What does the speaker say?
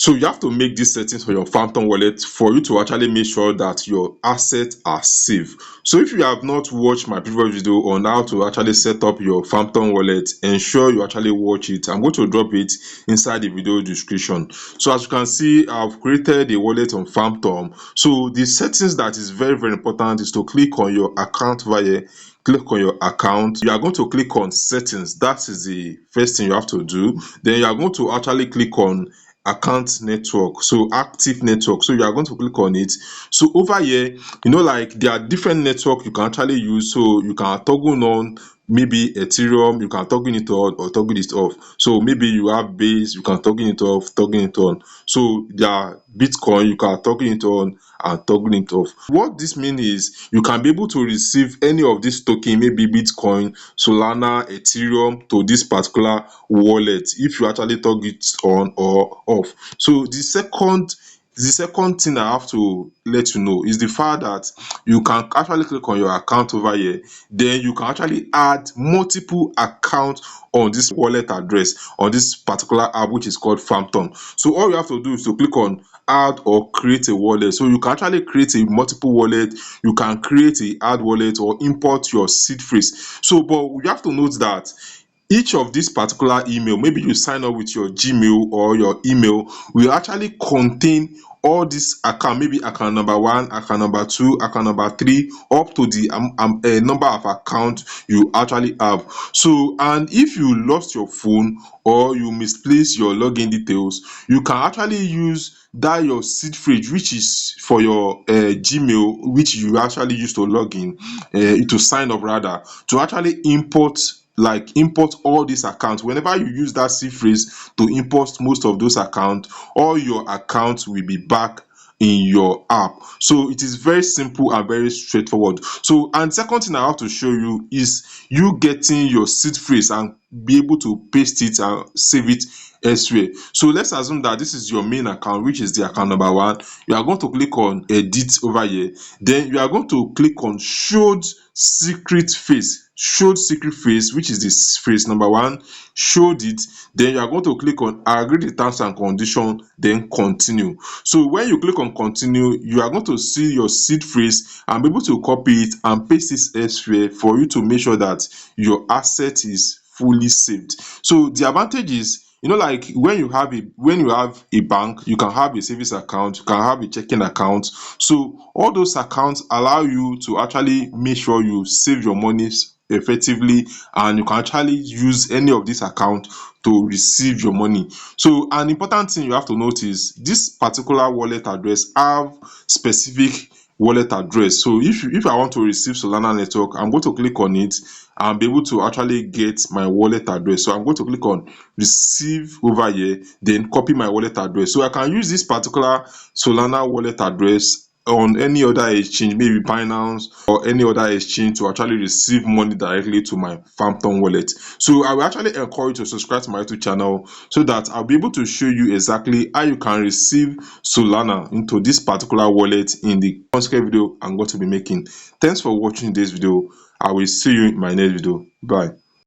So you have to make these settings for your Phantom wallet for you to actually make sure that your assets are safe. So if you have not watched my previous video on how to actually set up your Phantom wallet, ensure you actually watch it. I'm going to drop it inside the video description. So as you can see, I've created a wallet on Phantom. So the settings that is very important is to click on your account via click on your account. You are going to click on settings. That is the first thing you have to do. Then you are going to actually click on account network, so active network. So you are going to click on it. So over here, like there are different network you can actually use. So you can toggle on maybe Ethereum, you can toggle it on or toggle it off. So maybe you have Base, you can toggle it off, toggle it on. So there are Bitcoin, you can toggle it on and toggle it off. What this means is you can be able to receive any of these token, maybe Bitcoin, Solana, Ethereum, to this particular wallet if you actually toggle it on or off. So the second thing I have to let you know is the fact that you can actually click on your account over here. Then you can actually add multiple accounts on this wallet address on this particular app, which is called Phantom. So all you have to do is to click on add or create a wallet. So you can actually create a multiple wallet, you can create a add wallet or import your seed phrase. So but you have to note that each of this particular email, maybe you sign up with your Gmail or your email, will actually contain all this account, maybe account number 1, account number 2, account number 3, up to the number of accounts you actually have. So and if you lost your phone or you misplace your login details, you can actually use that your seed phrase, which is for your Gmail, which you actually use to log in, to sign up rather, to actually import all these accounts. Whenever you use that seed phrase to import most of those accounts, all your accounts will be back in your app. So it is very simple and very straightforward. So and second thing I have to show you is you getting your seed phrase and be able to paste it and save it elsewhere. So let's assume that this is your main account, which is the account number 1. You are going to click on edit over here. Then you are going to click on showed secret phrase, which is this phrase number 1. Showed it. Then you are going to click on agree the terms and condition, then continue. So when you click on continue, you are going to see your seed phrase and be able to copy it and paste it elsewhere for you to make sure that your asset is fully saved. So the advantage is, like when you have a bank, you can have a savings account, you can have a checking account. So all those accounts allow you to actually make sure you save your money effectively, and you can actually use any of these accounts to receive your money. So an important thing you have to notice, this particular wallet address have specific wallet address. So if I want to receive Solana network, I'm going to click on it and be able to actually get my wallet address. So I'm going to click on receive over here, then copy my wallet address. So I can use this particular Solana wallet address on any other exchange, maybe Binance or any other exchange, to actually receive money directly to my Phantom wallet. So I will actually encourage you to subscribe to my YouTube channel so that I'll be able to show you exactly how you can receive Solana into this particular wallet in the consequent video I'm going to be making. Thanks for watching this video. I will see you in my next video. Bye.